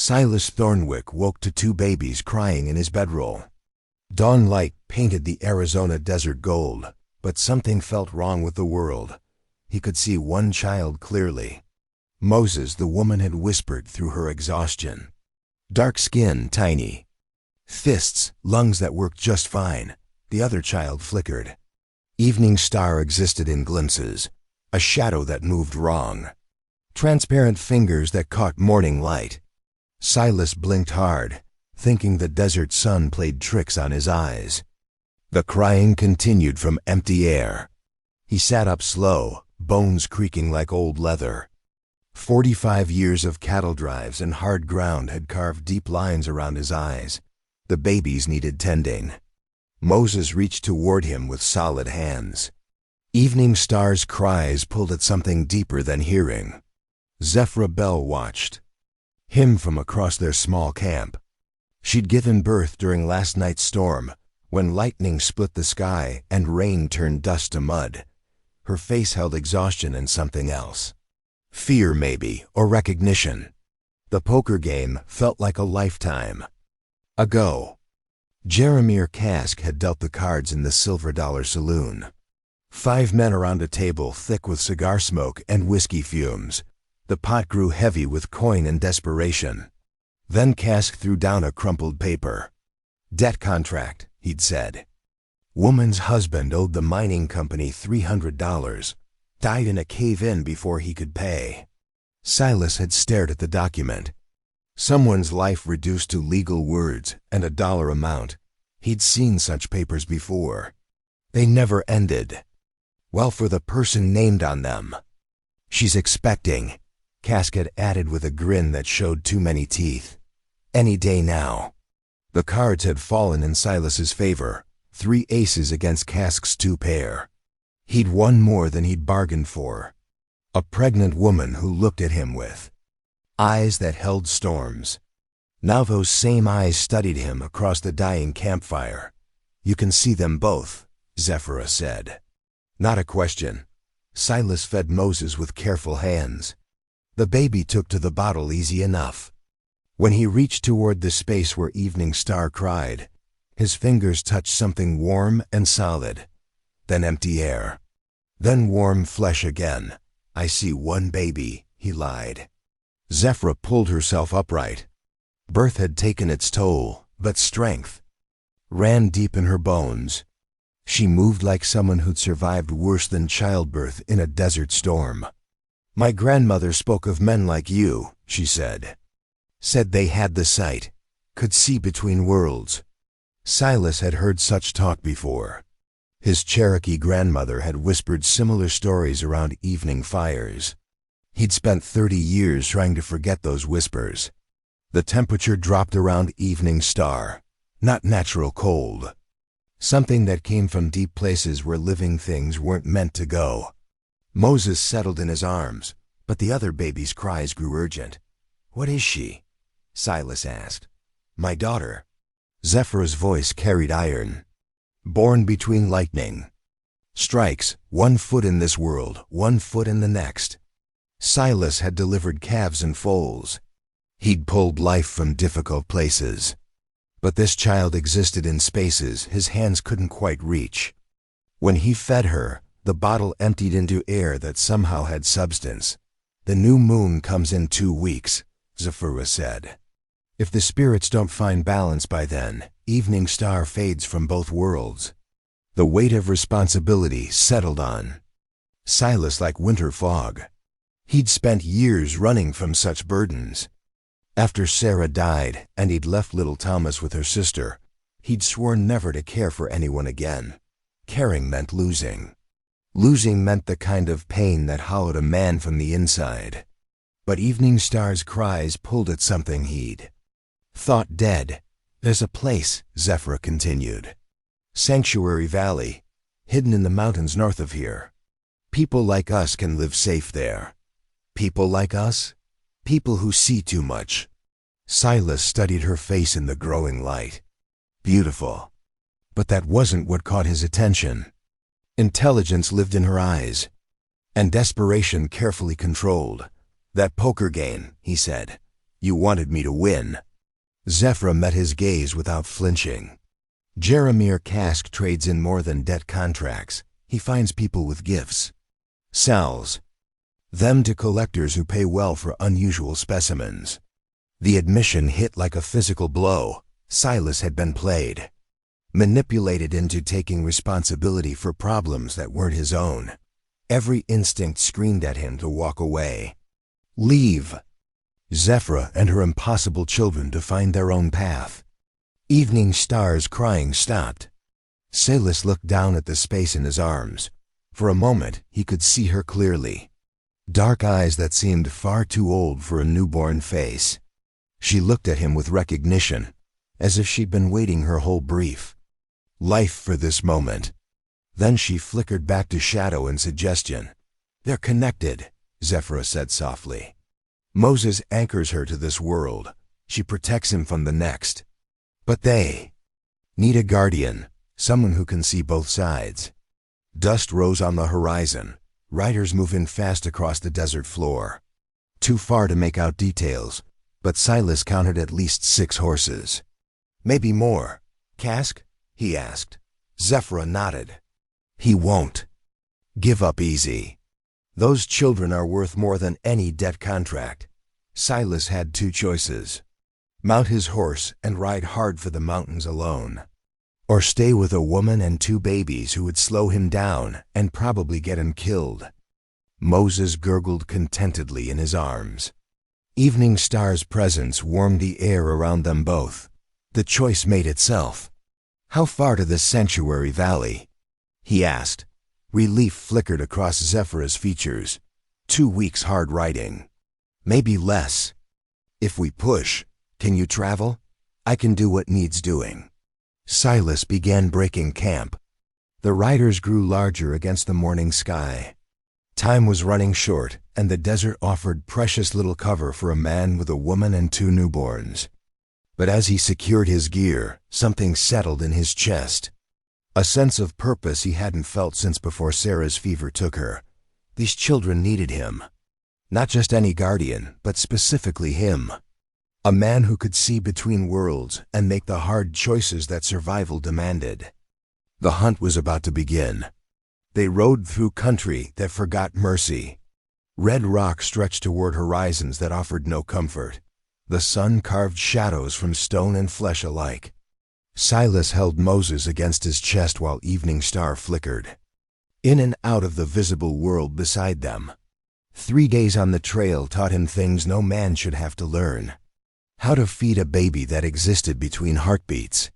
Silas Thornwick woke to two babies crying in his bedroll. Dawn light painted the Arizona desert gold, but something felt wrong with the world. He could see one child clearly. Moses, the woman had whispered through her exhaustion. Dark skin, tiny. Fists, lungs that worked just fine. The other child flickered. Evening Star existed in glimpses, a shadow that moved wrong. Transparent fingers that caught morning light. Silas blinked hard, thinking the desert sun played tricks on his eyes. The crying continued from empty air. He sat up slow, bones creaking like old leather. 45 years of cattle drives and hard ground had carved deep lines around his eyes. The babies needed tending. Moses reached toward him with solid hands. Evening Star's cries pulled at something deeper than hearing. Zephra Bell watched. Him from across their small camp. She'd given birth during last night's storm, when lightning split the sky and rain turned dust to mud. Her face held exhaustion and something else. Fear, maybe, or recognition. The poker game felt like a lifetime ago. Jeremiah Kask had dealt the cards in the Silver Dollar Saloon. 5 men around a table thick with cigar smoke and whiskey fumes. The pot grew heavy with coin and desperation. Then Kask threw down a crumpled paper. Debt contract, he'd said. Woman's husband owed the mining company $300. Died in a cave-in before he could pay. Silas had stared at the document. Someone's life reduced to legal words and a dollar amount. He'd seen such papers before. They never ended. Well, for the person named on them. She's expecting, Kask had added with a grin that showed too many teeth. Any day now. The cards had fallen in Silas's favor. 3 aces against Kask's 2 pair. He'd won more than he'd bargained for. A pregnant woman who looked at him with eyes that held storms. Now those same eyes studied him across the dying campfire. You can see them both, Zephra said. Not a question. Silas fed Moses with careful hands. The baby took to the bottle easy enough. When he reached toward the space where Evening Star cried, his fingers touched something warm and solid. Then empty air. Then warm flesh again. I see one baby, he lied. Zephra pulled herself upright. Birth had taken its toll, but strength ran deep in her bones. She moved like someone who'd survived worse than childbirth in a desert storm. My grandmother spoke of men like you, she said. Said they had the sight, could see between worlds. Silas had heard such talk before. His Cherokee grandmother had whispered similar stories around evening fires. He'd spent 30 years trying to forget those whispers. The temperature dropped around Evening Star, not natural cold. Something that came from deep places where living things weren't meant to go. Moses settled in his arms, but the other baby's cries grew urgent. What is she? Silas asked. My daughter. Zephra's voice carried iron. Born between lightning. Strikes, 1 foot in this world, 1 foot in the next. Silas had delivered calves and foals. He'd pulled life from difficult places. But this child existed in spaces his hands couldn't quite reach. When he fed her, the bottle emptied into air that somehow had substance. The new moon comes in 2 weeks, Zephra said. If the spirits don't find balance by then, Evening Star fades from both worlds. The weight of responsibility settled on Silas like winter fog. He'd spent years running from such burdens. After Sarah died and he'd left little Thomas with her sister, he'd sworn never to care for anyone again. Caring meant losing. Losing meant the kind of pain that hollowed a man from the inside. But Evening Star's cries pulled at something he'd thought dead. There's a place, Zephra continued. Sanctuary Valley, hidden in the mountains north of here. People like us can live safe there. People like us? People who see too much. Silas studied her face in the growing light. Beautiful. But that wasn't what caught his attention. Intelligence lived in her eyes, and desperation carefully controlled. That poker game, he said. You wanted me to win. Zephyr met his gaze without flinching. Jeremiah Kask trades in more than debt contracts. He finds people with gifts. Sells them to collectors who pay well for unusual specimens. The admission hit like a physical blow. Silas had been played. Manipulated into taking responsibility for problems that weren't his own. Every instinct screamed at him to walk away. Leave Zephyr and her impossible children to find their own path. Evening Star's crying stopped. Silas looked down at the space in his arms. For a moment, he could see her clearly. Dark eyes that seemed far too old for a newborn face. She looked at him with recognition, as if she'd been waiting her whole brief life for this moment. Then she flickered back to shadow and suggestion. They're connected, Zephyr said softly. Moses anchors her to this world. She protects him from the next. But they need a guardian, someone who can see both sides. Dust rose on the horizon, riders moving fast across the desert floor. Too far to make out details, but Silas counted at least 6 horses. Maybe more. Kask? He asked. Zephyr nodded. He won't give up easy. Those children are worth more than any debt contract. Silas had 2 choices. Mount his horse and ride hard for the mountains alone. Or stay with a woman and 2 babies who would slow him down and probably get him killed. Moses gurgled contentedly in his arms. Evening Star's presence warmed the air around them both. The choice made itself. How far to the sanctuary valley? He asked. Relief flickered across Zephyr's features. 2 weeks hard riding. Maybe less. If we push, can you travel? I can do what needs doing. Silas began breaking camp. The riders grew larger against the morning sky. Time was running short, and the desert offered precious little cover for a man with a woman and 2 newborns. But as he secured his gear, something settled in his chest. A sense of purpose he hadn't felt since before Sarah's fever took her. These children needed him. Not just any guardian, but specifically him. A man who could see between worlds and make the hard choices that survival demanded. The hunt was about to begin. They rode through country that forgot mercy. Red rock stretched toward horizons that offered no comfort. The sun carved shadows from stone and flesh alike. Silas held Moses against his chest while Evening Star flickered. In and out of the visible world beside them. 3 days on the trail taught him things no man should have to learn. How to feed a baby that existed between heartbeats.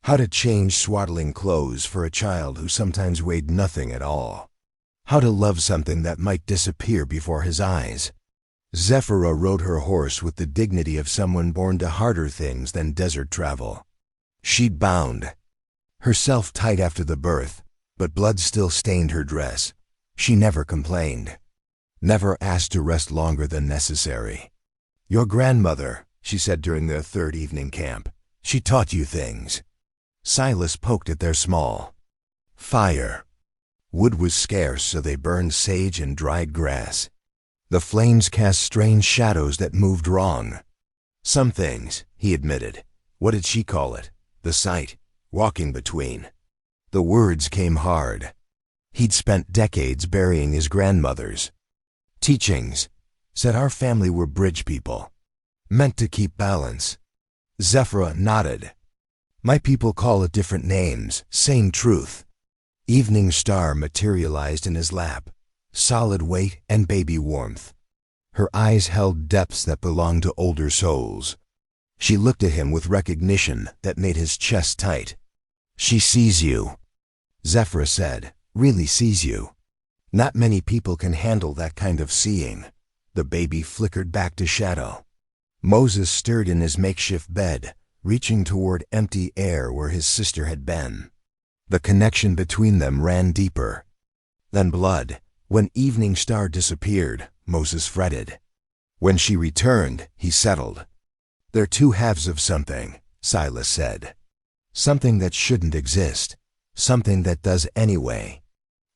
How to change swaddling clothes for a child who sometimes weighed nothing at all. How to love something that might disappear before his eyes. Zephyr rode her horse with the dignity of someone born to harder things than desert travel. She'd bound herself tight after the birth, but blood still stained her dress. She never complained. Never asked to rest longer than necessary. Your grandmother, she said during their 3rd evening camp. She taught you things. Silas poked at their small fire. Wood was scarce, so they burned sage and dried grass. The flames cast strange shadows that moved wrong. Some things, he admitted. What did she call it? The sight, walking between. The words came hard. He'd spent decades burying his grandmother's teachings. Said our family were bridge people. Meant to keep balance. Zephyr nodded. My people call it different names, same truth. Evening Star materialized in his lap, solid weight and baby warmth. Her eyes held depths that belonged to older souls. She looked at him with recognition that made his chest tight. She sees you, Zephyr said, really sees you. Not many people can handle that kind of seeing. The baby flickered back to shadow. Moses stirred in his makeshift bed, reaching toward empty air where his sister had been. The connection between them ran deeper than blood. When Evening Star disappeared, Moses fretted. When she returned, he settled. They're 2 halves of something, Silas said. Something that shouldn't exist. Something that does anyway.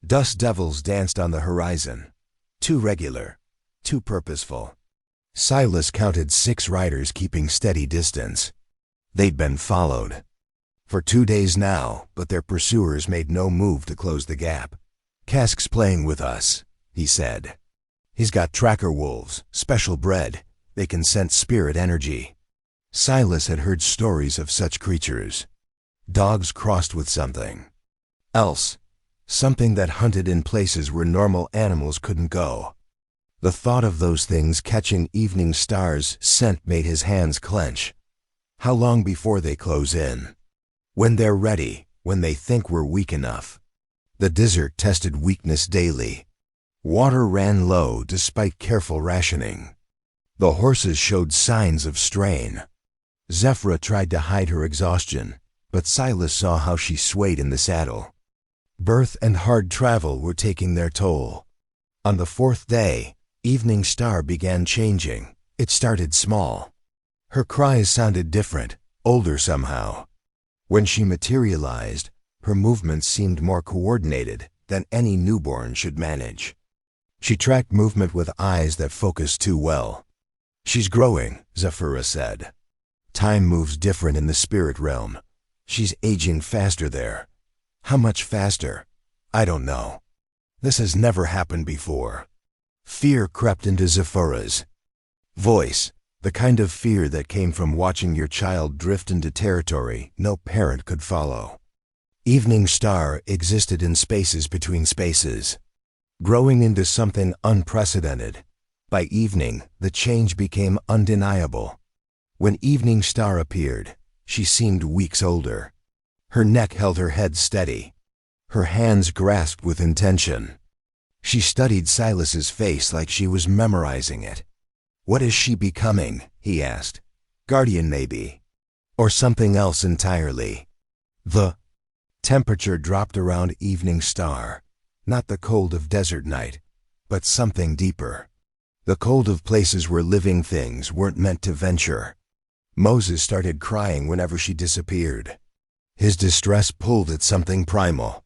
Dust devils danced on the horizon. Too regular. Too purposeful. Silas counted 6 riders keeping steady distance. They'd been followed for 2 days now, but their pursuers made no move to close the gap. "Cask's playing with us," he said. "He's got tracker wolves, special bred. They can sense spirit energy." Silas had heard stories of such creatures. Dogs crossed with something else, something that hunted in places where normal animals couldn't go. The thought of those things catching evening star's scent made his hands clench. How long before they close in? When they're ready, when they think we're weak enough. The desert tested weakness daily. Water ran low despite careful rationing. The horses showed signs of strain. Zephyra tried to hide her exhaustion, but Silas saw how she swayed in the saddle. Birth and hard travel were taking their toll. On the 4th day, Evening Star began changing. It started small. Her cries sounded different, older somehow. When she materialized, her movements seemed more coordinated than any newborn should manage. She tracked movement with eyes that focused too well. "She's growing," Zephyra said. "Time moves different in the spirit realm. She's aging faster there. How much faster? I don't know. This has never happened before." Fear crept into Zephyra's voice, the kind of fear that came from watching your child drift into territory no parent could follow. Evening Star existed in spaces between spaces, growing into something unprecedented. By evening, the change became undeniable. When Evening Star appeared, she seemed weeks older. Her neck held her head steady. Her hands grasped with intention. She studied Silas's face like she was memorizing it. "What is she becoming?" he asked. "Guardian, maybe? Or something else entirely?" The temperature dropped around Evening Star, not the cold of desert night, but something deeper. The cold of places where living things weren't meant to venture. Moses started crying whenever she disappeared. His distress pulled at something primal.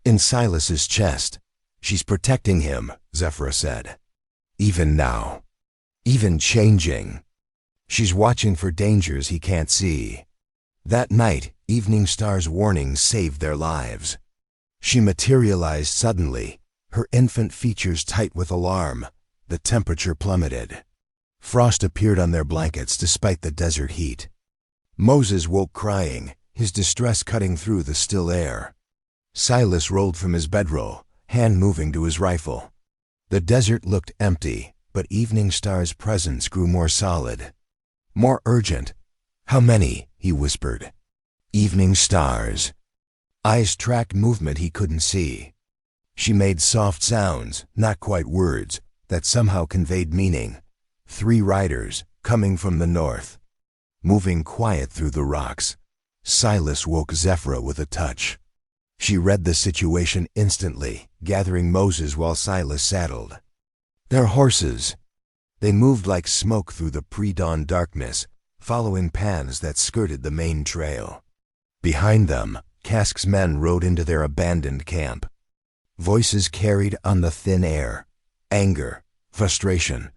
In Silas's chest. "She's protecting him," Zephyra said. "Even now. Even changing. She's watching for dangers he can't see." That night, Evening Star's warnings saved their lives. She materialized suddenly, her infant features tight with alarm. The temperature plummeted. Frost appeared on their blankets despite the desert heat. Moses woke crying, his distress cutting through the still air. Silas rolled from his bedroll, hand moving to his rifle. The desert looked empty, but Evening Star's presence grew more solid, more urgent. "How many?" he whispered. "Evening Stars." Eyes tracked movement he couldn't see. She made soft sounds, not quite words, that somehow conveyed meaning. 3 riders, coming from the north, moving quiet through the rocks. Silas woke Zephyra with a touch. She read the situation instantly, gathering Moses while Silas saddled. "They're horses." They moved like smoke through the pre-dawn darkness, following paths that skirted the main trail. Behind them, Cask's men rode into their abandoned camp. Voices carried on the thin air. Anger, frustration.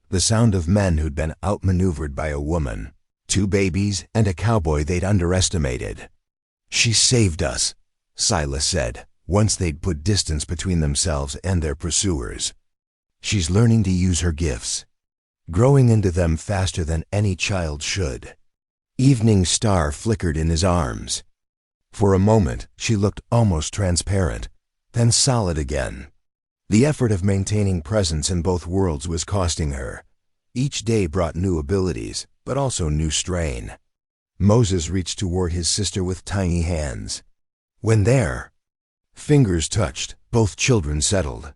The sound of men who'd been outmaneuvered by a woman, 2 babies, and a cowboy they'd underestimated. "She saved us," Silas said, once they'd put distance between themselves and their pursuers. "She's learning to use her gifts, growing into them faster than any child should." Evening Star flickered in his arms. For a moment, she looked almost transparent, then solid again. The effort of maintaining presence in both worlds was costing her. Each day brought new abilities, but also new strain. Moses reached toward his sister with tiny hands. When their fingers touched, both children settled.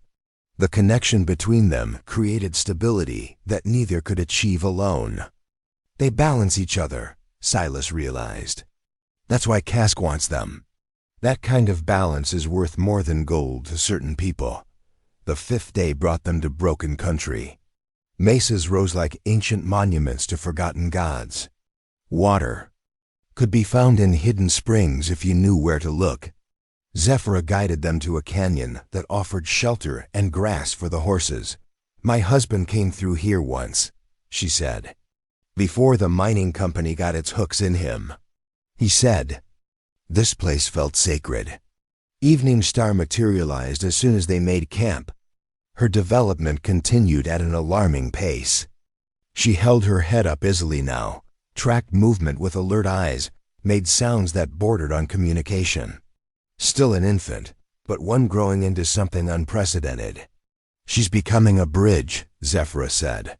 The connection between them created stability that neither could achieve alone. They balance each other, Silas realized. That's why Cask wants them. That kind of balance is worth more than gold to certain people. The 5th day brought them to broken country. Mesas rose like ancient monuments to forgotten gods. Water could be found in hidden springs if you knew where to look. Zephyra guided them to a canyon that offered shelter and grass for the horses. "My husband came through here once," she said. Before the mining company got its hooks in him. He said. This place felt sacred. Evening Star materialized as soon as they made camp. Her development continued at an alarming pace. She held her head up easily now, tracked movement with alert eyes, made sounds that bordered on communication. Still an infant, but one growing into something unprecedented. She's becoming a bridge, Zephyra said,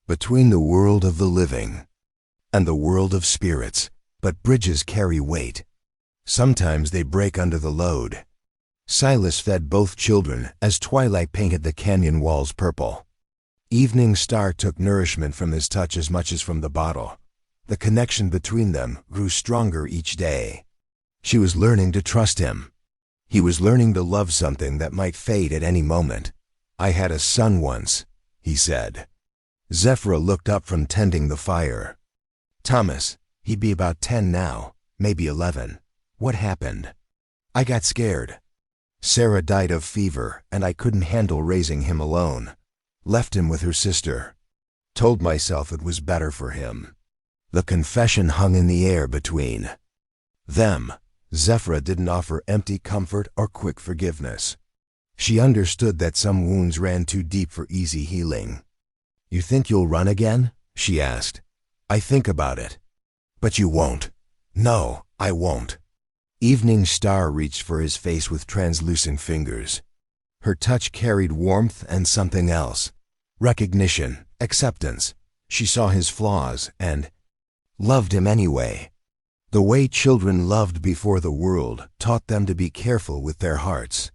between the world of the living and the world of spirits, but bridges carry weight. Sometimes they break under the load. Silas fed both children as twilight painted the canyon walls purple. Evening Star took nourishment from his touch as much as from the bottle. The connection between them grew stronger each day. She was learning to trust him. He was learning to love something that might fade at any moment. I had a son once, he said. Zephyra looked up from tending the fire. Thomas, he'd be about 10 now, maybe 11. What happened? I got scared. Sarah died of fever, and I couldn't handle raising him alone. Left him with her sister. Told myself it was better for him. The confession hung in the air between them. Zephyra didn't offer empty comfort or quick forgiveness. She understood that some wounds ran too deep for easy healing. You think you'll run again? She asked. I think about it. But you won't. No, I won't. Evening Star reached for his face with translucent fingers. Her touch carried warmth and something else. Recognition, acceptance. She saw his flaws and loved him anyway. The way children loved before the world taught them to be careful with their hearts.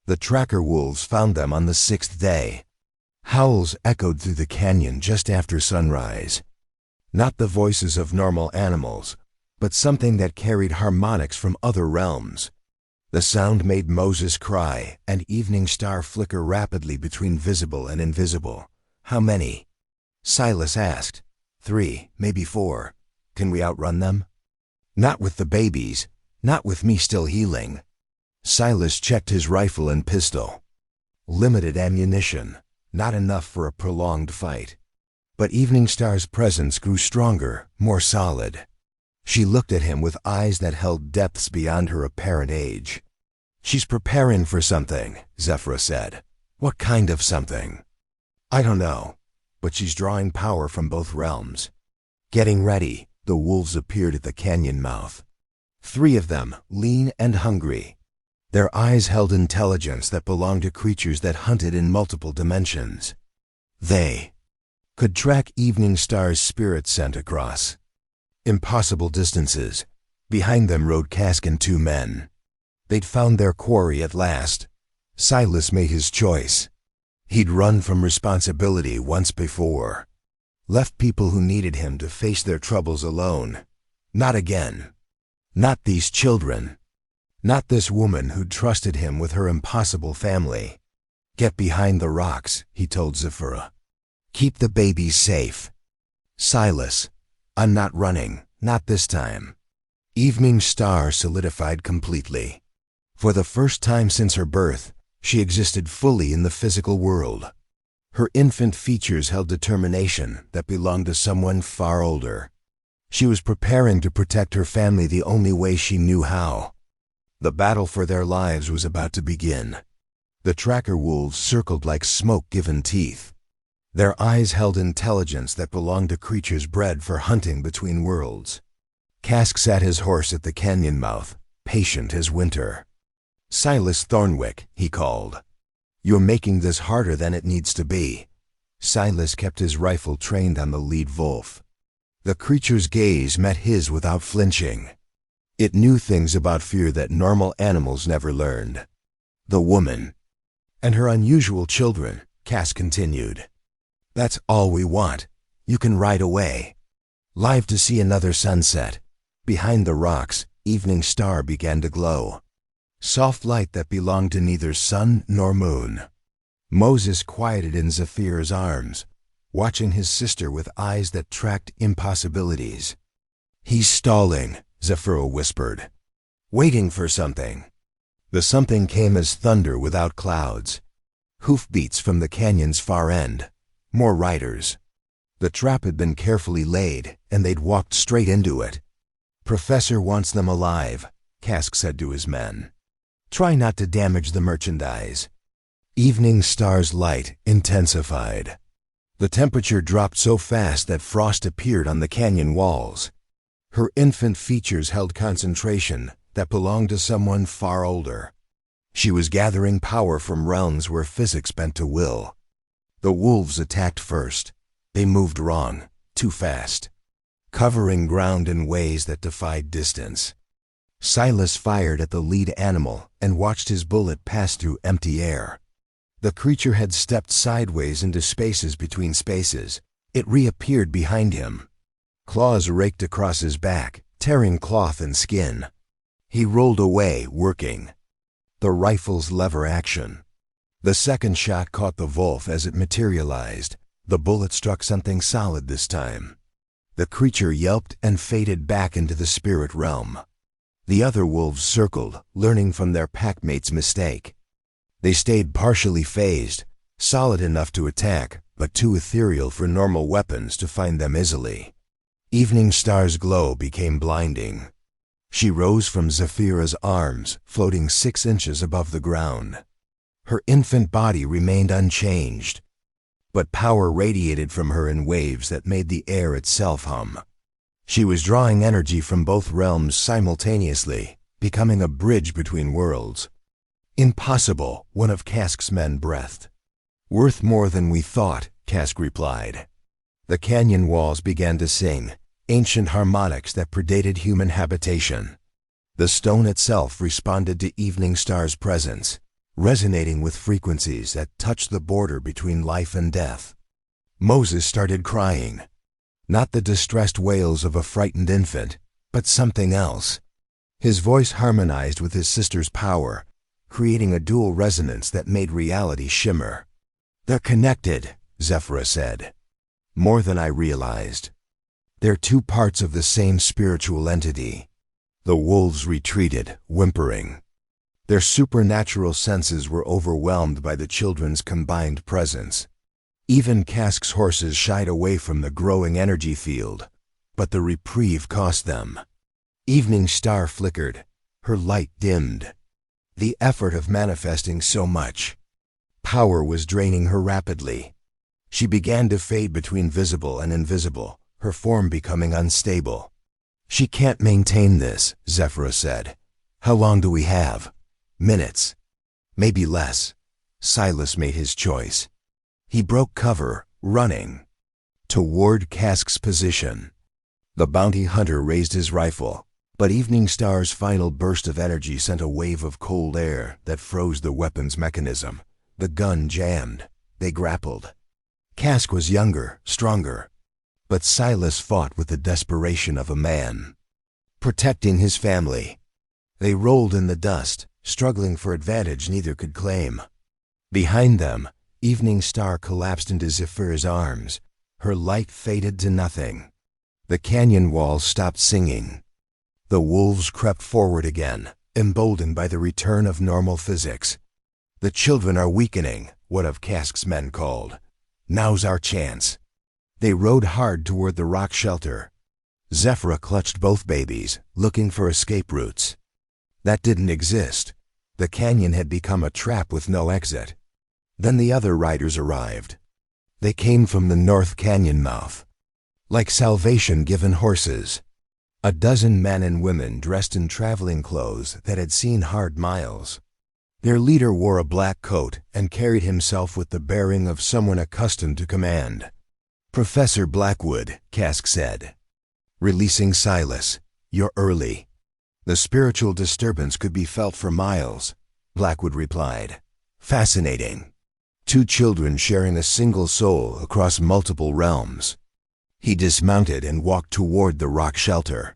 The tracker wolves found them on the 6th day. Howls echoed through the canyon just after sunrise. Not the voices of normal animals, but something that carried harmonics from other realms. The sound made Moses cry and Evening Star flicker rapidly between visible and invisible. How many? Silas asked. 3, maybe 4. Can we outrun them? Not with the babies, not with me still healing. Silas checked his rifle and pistol. Limited ammunition, not enough for a prolonged fight. But Evening Star's presence grew stronger, more solid. She looked at him with eyes that held depths beyond her apparent age. She's preparing for something, Zephyra said. What kind of something? I don't know, but she's drawing power from both realms. Getting ready, the wolves appeared at the canyon mouth. 3 of them, lean and hungry. Their eyes held intelligence that belonged to creatures that hunted in multiple dimensions. They could track Evening Star's spirit scent across impossible distances. Behind them rode Cask and 2 men. They'd found their quarry at last. Silas made his choice. He'd run from responsibility once before. Left people who needed him to face their troubles alone. Not again. Not these children. Not this woman who'd trusted him with her impossible family. Get behind the rocks, he told Zephyra. Keep the babies safe. Silas, I'm not running, not this time. Evening Star solidified completely. For the first time since her birth, she existed fully in the physical world. Her infant features held determination that belonged to someone far older. She was preparing to protect her family the only way she knew how. The battle for their lives was about to begin. The tracker wolves circled like smoke-given teeth. Their eyes held intelligence that belonged to creatures bred for hunting between worlds. Cask sat his horse at the canyon mouth, patient as winter. Silas Thornwick, he called. You're making this harder than it needs to be. Silas kept his rifle trained on the lead wolf. The creature's gaze met his without flinching. It knew things about fear that normal animals never learned. The woman and her unusual children, Cass continued. That's all we want. You can ride away. Live to see another sunset. Behind the rocks, Evening Star began to glow. Soft light that belonged to neither sun nor moon. Moses quieted in Zephyr's arms, watching his sister with eyes that tracked impossibilities. He's stalling, Zephyr whispered. Waiting for something. The something came as thunder without clouds. Hoofbeats from the canyon's far end. More riders. The trap had been carefully laid, and they'd walked straight into it. "Professor wants them alive," Cask said to his men. "Try not to damage the merchandise." Evening Star's light intensified. The temperature dropped so fast that frost appeared on the canyon walls. Her infant features held concentration that belonged to someone far older. She was gathering power from realms where physics bent to will. The wolves attacked first. They moved wrong, too fast, covering ground in ways that defied distance. Silas fired at the lead animal and watched his bullet pass through empty air. The creature had stepped sideways into spaces between spaces. It reappeared behind him. Claws raked across his back, tearing cloth and skin. He rolled away, working. The rifle's lever action. The second shot caught the wolf as it materialized. The bullet struck something solid this time. The creature yelped and faded back into the spirit realm. The other wolves circled, learning from their packmate's mistake. They stayed partially phased, solid enough to attack, but too ethereal for normal weapons to find them easily. Evening Star's glow became blinding. She rose from Zephyra's arms, floating 6 inches above the ground. Her infant body remained unchanged, but power radiated from her in waves that made the air itself hum. She was drawing energy from both realms simultaneously, becoming a bridge between worlds. "Impossible," one of Cask's men breathed. "Worth more than we thought," Cask replied. The canyon walls began to sing, ancient harmonics that predated human habitation. The stone itself responded to Evening Star's presence, resonating with frequencies that touched the border between life and death. Moses started crying. Not the distressed wails of a frightened infant, but something else. His voice harmonized with his sister's power, creating a dual resonance that made reality shimmer. "They're connected," Zephyra said. "More than I realized. They're two parts of the same spiritual entity." The wolves retreated, whimpering. Their supernatural senses were overwhelmed by the children's combined presence. Even Cask's horses shied away from the growing energy field, but the reprieve cost them. Evening Star flickered, her light dimmed. The effort of manifesting so much power was draining her rapidly. She began to fade between visible and invisible, her form becoming unstable. "She can't maintain this," Zephyra said. "How long do we have?" "Minutes. Maybe less." Silas made his choice. He broke cover, running toward Cask's position. The bounty hunter raised his rifle, but Evening Star's final burst of energy sent a wave of cold air that froze the weapon's mechanism. The gun jammed. They grappled. Cask was younger, stronger, but Silas fought with the desperation of a man, protecting his family. They rolled in the dust, struggling for advantage neither could claim. Behind them, Evening Star collapsed into Zephyra's arms. Her light faded to nothing. The canyon walls stopped singing. The wolves crept forward again, emboldened by the return of normal physics. "The children are weakening," one of Cask's men called. "Now's our chance." They rode hard toward the rock shelter. Zephyra clutched both babies, looking for escape routes. That didn't exist. The canyon had become a trap with no exit. Then the other riders arrived. They came from the North Canyon mouth, like salvation-given horses. A dozen men and women dressed in traveling clothes that had seen hard miles. Their leader wore a black coat and carried himself with the bearing of someone accustomed to command. "Professor Blackwood," Cask said, releasing Silas. "You're early." "The spiritual disturbance could be felt for miles," Blackwood replied. "Fascinating. 2 children sharing a single soul across multiple realms." He dismounted and walked toward the rock shelter.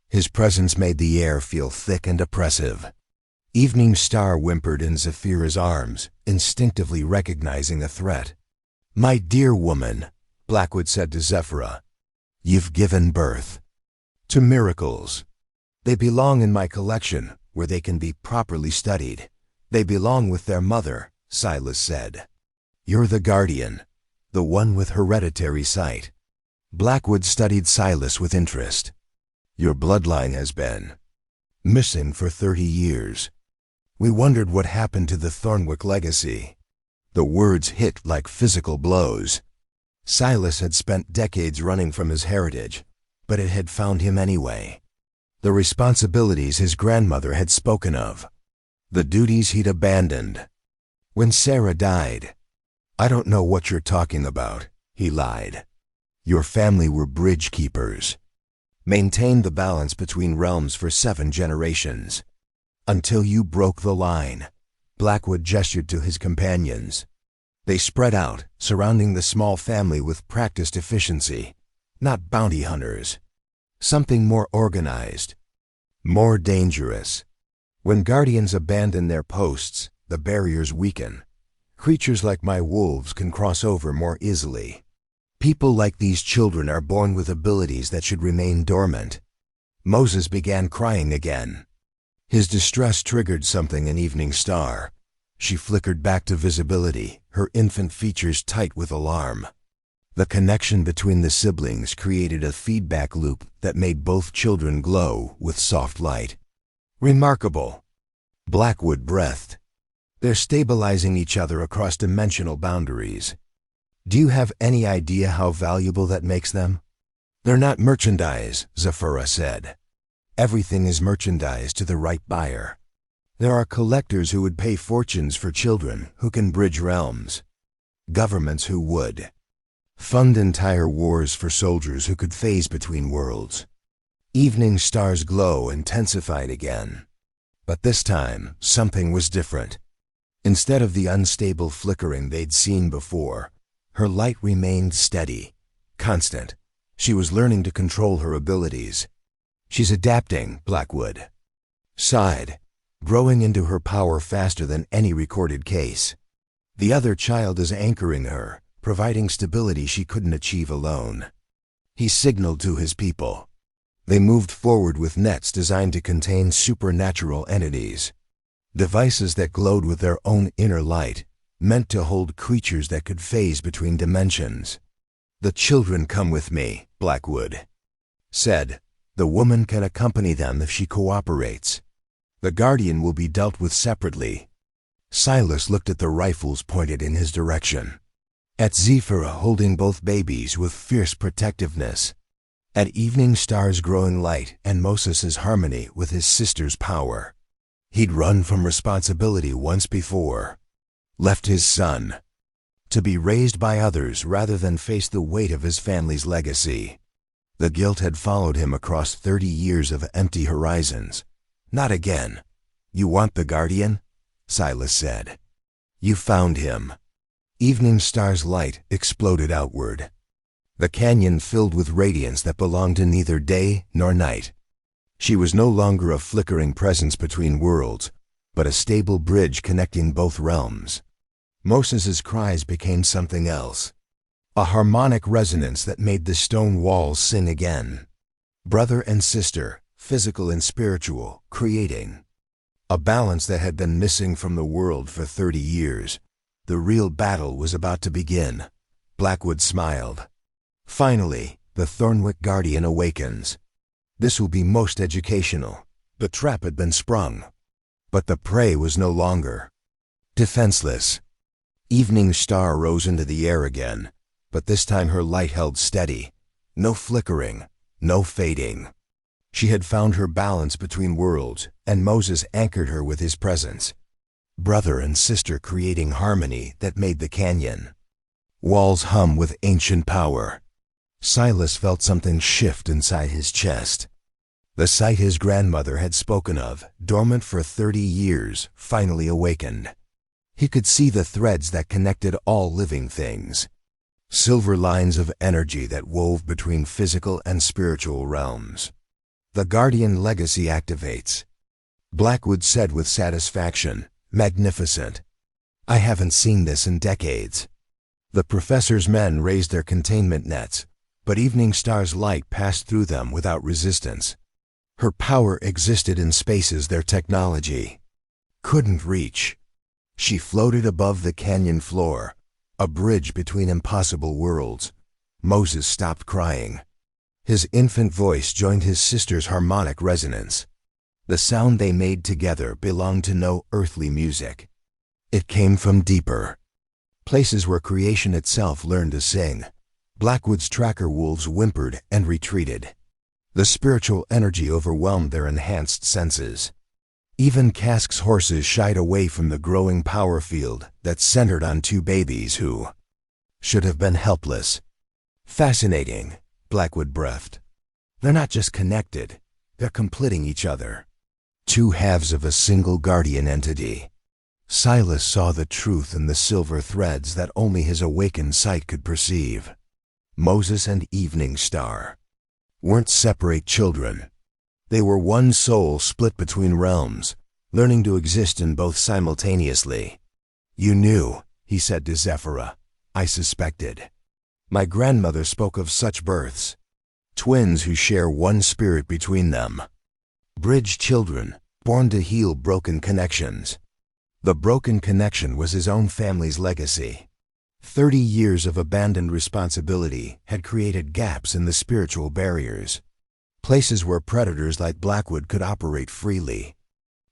His presence made the air feel thick and oppressive. Evening Star whimpered in Zephyra's arms, instinctively recognizing a threat. "My dear woman," Blackwood said to Zephyra, "you've given birth to miracles. They belong in my collection, where they can be properly studied. They belong with their mother," Silas said. "You're the guardian, the one with hereditary sight." Blackwood studied Silas with interest. Your bloodline has been missing for 30 years. We wondered what happened to the Thornwick legacy. The words hit like physical blows. Silas had spent decades running from his heritage, but it had found him anyway. The responsibilities his grandmother had spoken of. The duties he'd abandoned. When Sarah died, I don't know what you're talking about, he lied. Your family were bridge keepers. Maintained the balance between realms for 7 generations. Until you broke the line. Blackwood gestured to his companions. They spread out, surrounding the small family with practiced efficiency. Not bounty hunters. Something more organized. More dangerous. When guardians abandon their posts, the barriers weaken. Creatures like my wolves can cross over more easily. People like these children are born with abilities that should remain dormant. Moses began crying again. His distress triggered something in Evening Star. She flickered back to visibility, her infant features tight with alarm. The connection between the siblings created a feedback loop that made both children glow with soft light. Remarkable. Blackwood breathed. They're stabilizing each other across dimensional boundaries. Do you have any idea how valuable that makes them? They're not merchandise, Zafura said. Everything is merchandise to the right buyer. There are collectors who would pay fortunes for children who can bridge realms. Governments who would fund entire wars for soldiers who could phase between worlds. Evening Star's glow intensified again. But this time, something was different. Instead of the unstable flickering they'd seen before, her light remained steady, constant. She was learning to control her abilities. She's adapting, Blackwood sighed, growing into her power faster than any recorded case. The other child is anchoring her, providing stability she couldn't achieve alone. He signaled to his people. They moved forward with nets designed to contain supernatural entities. Devices that glowed with their own inner light, meant to hold creatures that could phase between dimensions. The children come with me, Blackwood said. The woman can accompany them if she cooperates. The guardian will be dealt with separately. Silas looked at the rifles pointed in his direction. At Zephyra holding both babies with fierce protectiveness. At Evening Star's growing light and Moses's harmony with his sister's power. He'd run from responsibility once before. Left his son. To be raised by others rather than face the weight of his family's legacy. The guilt had followed him across 30 years of empty horizons. Not again. You want the guardian? Silas said. You found him. Evening Star's light exploded outward. The canyon filled with radiance that belonged to neither day nor night. She was no longer a flickering presence between worlds, but a stable bridge connecting both realms. Moses's cries became something else. A harmonic resonance that made the stone walls sing again. Brother and sister, physical and spiritual, creating. A balance that had been missing from the world for 30 years. The real battle was about to begin. Blackwood smiled. Finally, the Thornwick Guardian awakens. This will be most educational. The trap had been sprung. But the prey was no longer defenseless. Evening Star rose into the air again, but this time her light held steady. No flickering, no fading. She had found her balance between worlds, and Moses anchored her with his presence. Brother and sister creating harmony that made the canyon. Walls hum with ancient power. Silas felt something shift inside his chest. The sight his grandmother had spoken of, dormant for 30 years, finally awakened. He could see the threads that connected all living things. Silver lines of energy that wove between physical and spiritual realms. The Guardian legacy activates. Blackwood said with satisfaction, magnificent. I haven't seen this in decades. The professor's men raised their containment nets, but Evening Star's light passed through them without resistance. Her power existed in spaces their technology couldn't reach. She floated above the canyon floor, a bridge between impossible worlds. Moses stopped crying. His infant voice joined his sister's harmonic resonance. The sound they made together belonged to no earthly music. It came from deeper places where creation itself learned to sing. Blackwood's tracker wolves whimpered and retreated. The spiritual energy overwhelmed their enhanced senses. Even Cask's horses shied away from the growing power field that centered on two babies who should have been helpless. Fascinating, Blackwood breathed. They're not just connected, they're completing each other. Two halves of a single guardian entity. Silas saw the truth in the silver threads that only his awakened sight could perceive. Moses and Evening Star weren't separate children. They were one soul split between realms, learning to exist in both simultaneously. "You knew," he said to Zephyrah. "I suspected. My grandmother spoke of such births. Twins who share one spirit between them. Bridge children, born to heal broken connections." The broken connection was his own family's legacy. 30 years of abandoned responsibility had created gaps in the spiritual barriers, places where predators like Blackwood could operate freely.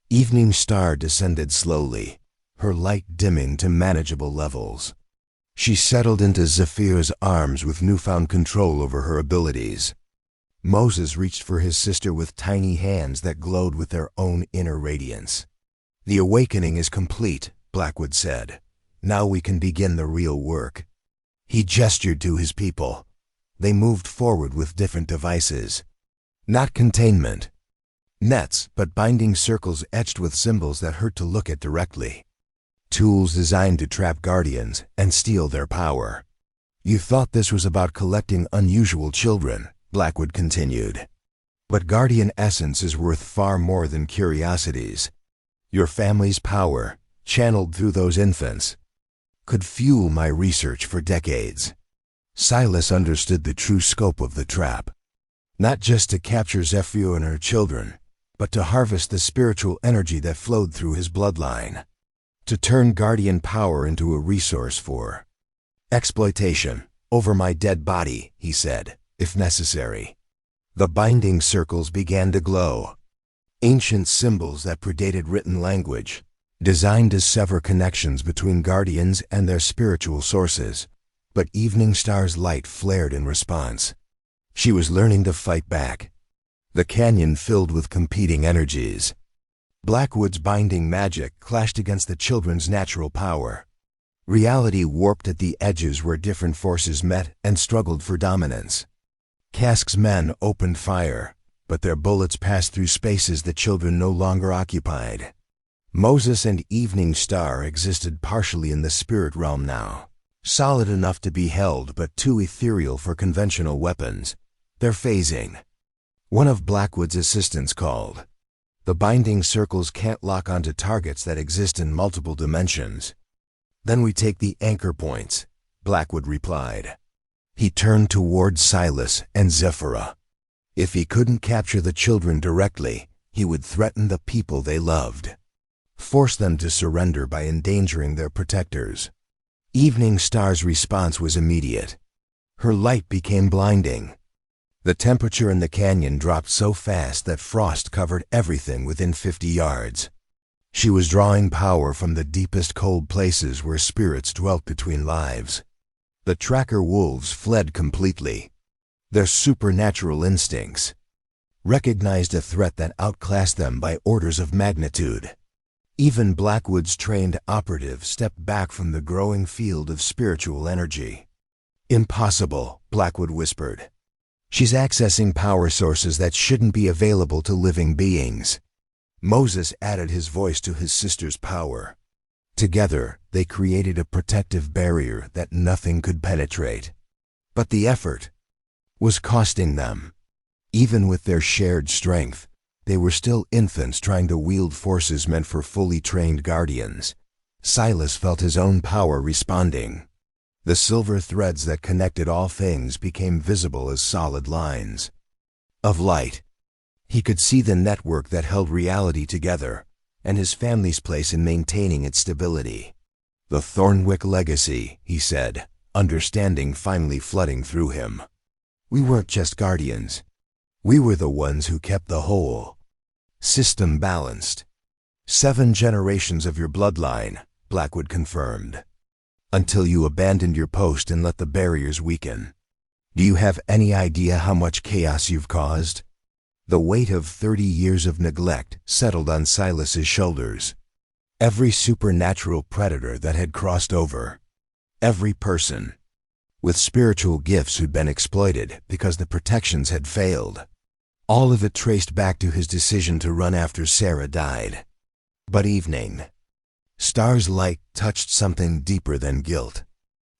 Evening Star descended slowly, her light dimming to manageable levels. She settled into Zephyr's arms with newfound control over her abilities. Moses reached for his sister with tiny hands that glowed with their own inner radiance. "The awakening is complete," Blackwood said. "Now we can begin the real work." He gestured to his people. They moved forward with different devices. Not containment nets, but binding circles etched with symbols that hurt to look at directly. Tools designed to trap guardians and steal their power. "You thought this was about collecting unusual children," Blackwood continued. "But guardian essence is worth far more than curiosities. Your family's power, channeled through those infants, could fuel my research for decades." Silas understood the true scope of the trap. Not just to capture Zephyr and her children, but to harvest the spiritual energy that flowed through his bloodline. To turn guardian power into a resource for exploitation. "Over my dead body," he said, "if necessary." The binding circles began to glow. Ancient symbols that predated written language, designed to sever connections between guardians and their spiritual sources. But Evening Star's light flared in response. She was learning to fight back. The canyon filled with competing energies. Blackwood's binding magic clashed against the children's natural power. Reality warped at the edges where different forces met and struggled for dominance. Cask's men opened fire, but their bullets passed through spaces the children no longer occupied. Moses and Evening Star existed partially in the spirit realm now, solid enough to be held but too ethereal for conventional weapons. "They're phasing," one of Blackwood's assistants called. "The binding circles can't lock onto targets that exist in multiple dimensions." "Then we take the anchor points," Blackwood replied. He turned toward Silas and Zephyrah. If he couldn't capture the children directly, he would threaten the people they loved. Force them to surrender by endangering their protectors. Evening Star's response was immediate. Her light became blinding. The temperature in the canyon dropped so fast that frost covered everything within 50 yards. She was drawing power from the deepest cold places where spirits dwelt between lives. The tracker wolves fled completely. Their supernatural instincts recognized a threat that outclassed them by orders of magnitude. Even Blackwood's trained operative stepped back from the growing field of spiritual energy. "Impossible," Blackwood whispered. "She's accessing power sources that shouldn't be available to living beings." Moses added his voice to his sister's power. Together, they created a protective barrier that nothing could penetrate. But the effort was costing them. Even with their shared strength, they were still infants trying to wield forces meant for fully trained guardians. Silas felt his own power responding. The silver threads that connected all things became visible as solid lines of light. He could see the network that held reality together, and his family's place in maintaining its stability. "The Thornwick legacy," he said, understanding finally flooding through him. We weren't just guardians. We were the ones who kept the whole system balanced. 7 generations of your bloodline, Blackwood confirmed. Until you abandoned your post and let the barriers weaken. Do you have any idea how much chaos you've caused? The weight of 30 years of neglect settled on Silas's shoulders. Every supernatural predator that had crossed over. Every person with spiritual gifts who'd been exploited because the protections had failed. All of it traced back to his decision to run after Sarah died. But Evening Star's light touched something deeper than guilt.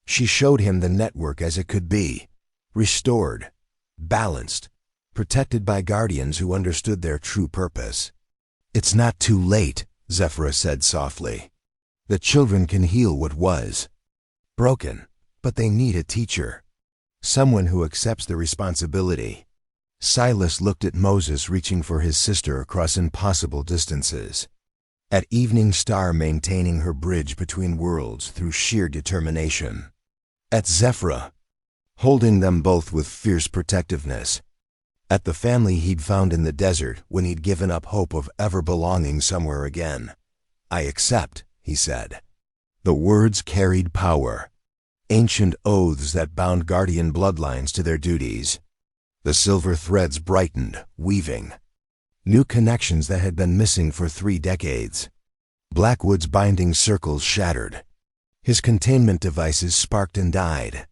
She showed him the network as it could be, restored, balanced, protected by guardians who understood their true purpose. It's not too late, Zephyra said softly. The children can heal what was broken, but they need a teacher. Someone who accepts the responsibility. Silas looked at Moses reaching for his sister across impossible distances. At Evening Star maintaining her bridge between worlds through sheer determination. At Zephyra, holding them both with fierce protectiveness. At the family he'd found in the desert when he'd given up hope of ever belonging somewhere again. I accept, he said. The words carried power. Ancient oaths that bound guardian bloodlines to their duties. The silver threads brightened, weaving. New connections that had been missing for 3 decades. Blackwood's binding circles shattered. His containment devices sparked and died.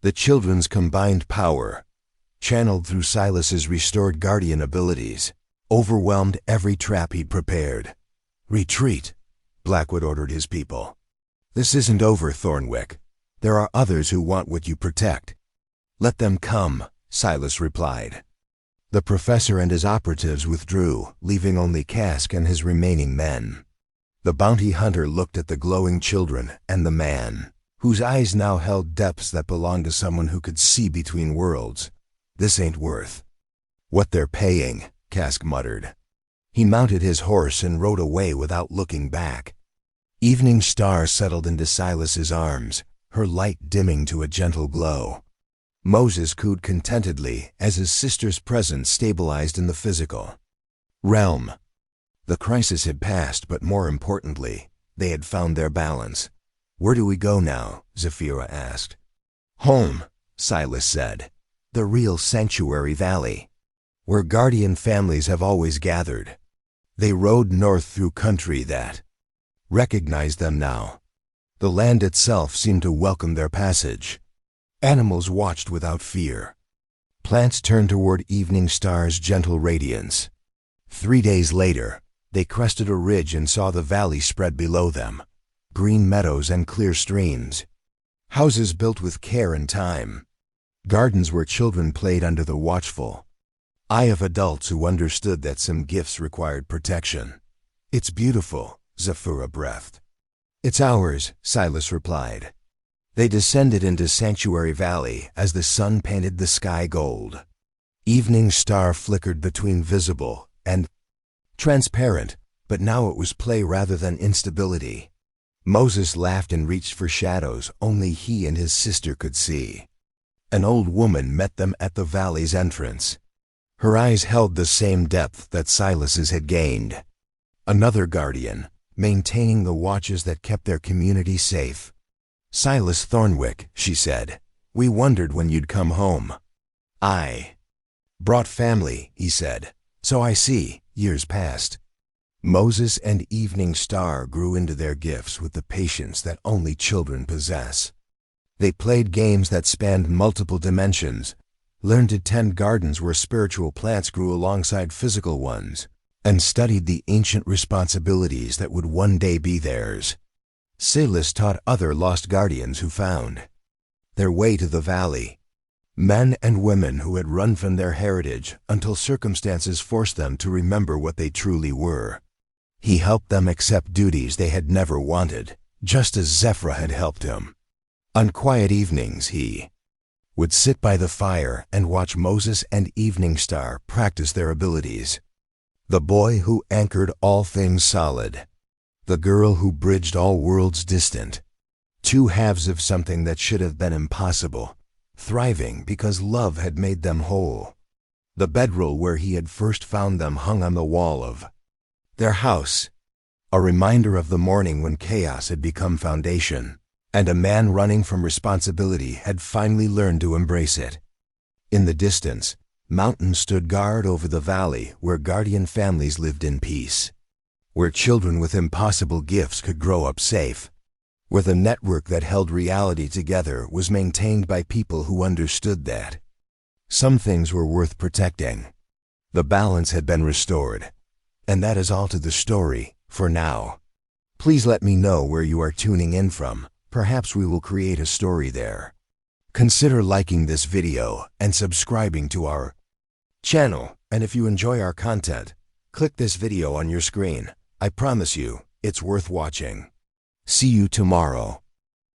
The children's combined power, channeled through Silas's restored guardian abilities, overwhelmed every trap he'd prepared. Retreat, Blackwood ordered his people. This isn't over, Thornwick. There are others who want what you protect. Let them come, Silas replied. The professor and his operatives withdrew, leaving only Cask and his remaining men. The bounty hunter looked at the glowing children and the man, whose eyes now held depths that belonged to someone who could see between worlds. This ain't worth what they're paying, Cask muttered. He mounted his horse and rode away without looking back. Evening Star settled into Silas's arms, her light dimming to a gentle glow. Moses cooed contentedly as his sister's presence stabilized in the physical realm. The crisis had passed, but more importantly, they had found their balance. Where do we go now? Zephyra asked. Home, Silas said. The real Sanctuary Valley, where guardian families have always gathered. They rode north through country that recognized them now. The land itself seemed to welcome their passage. Animals watched without fear. Plants turned toward Evening Star's gentle radiance. 3 days later, they crested a ridge and saw the valley spread below them. Green meadows and clear streams. Houses built with care and time. Gardens where children played under the watchful eye of adults who understood that some gifts required protection. It's beautiful, Zephyra breathed. It's ours, Silas replied. They descended into Sanctuary Valley as the sun painted the sky gold. Evening Star flickered between visible and transparent, but now it was play rather than instability. Moses laughed and reached for shadows only he and his sister could see. An old woman met them at the valley's entrance. Her eyes held the same depth that Silas's had gained. Another guardian, maintaining the watches that kept their community safe. Silas Thornwick, she said, we wondered when you'd come home. I brought family, he said. So I see, years passed. Moses and Evening Star grew into their gifts with the patience that only children possess. They played games that spanned multiple dimensions, learned to tend gardens where spiritual plants grew alongside physical ones, and studied the ancient responsibilities that would one day be theirs. Silas taught other lost guardians who found their way to the valley. Men and women who had run from their heritage until circumstances forced them to remember what they truly were. He helped them accept duties they had never wanted, just as Zephyra had helped him. On quiet evenings he would sit by the fire and watch Moses and Evening Star practice their abilities. The boy who anchored all things solid. The girl who bridged all worlds distant. Two halves of something that should have been impossible, thriving because love had made them whole. The bedroll where he had first found them hung on the wall of their house, a reminder of the morning when chaos had become foundation, and a man running from responsibility had finally learned to embrace it. In the distance, mountains stood guard over the valley where guardian families lived in peace, where children with impossible gifts could grow up safe, where the network that held reality together was maintained by people who understood that some things were worth protecting. The balance had been restored, and that is all to the story for now. Please let me know where you are tuning in from. Perhaps we will create a story there. Consider liking this video and subscribing to our channel. And if you enjoy our content, click this video on your screen. I promise you, it's worth watching. See you tomorrow.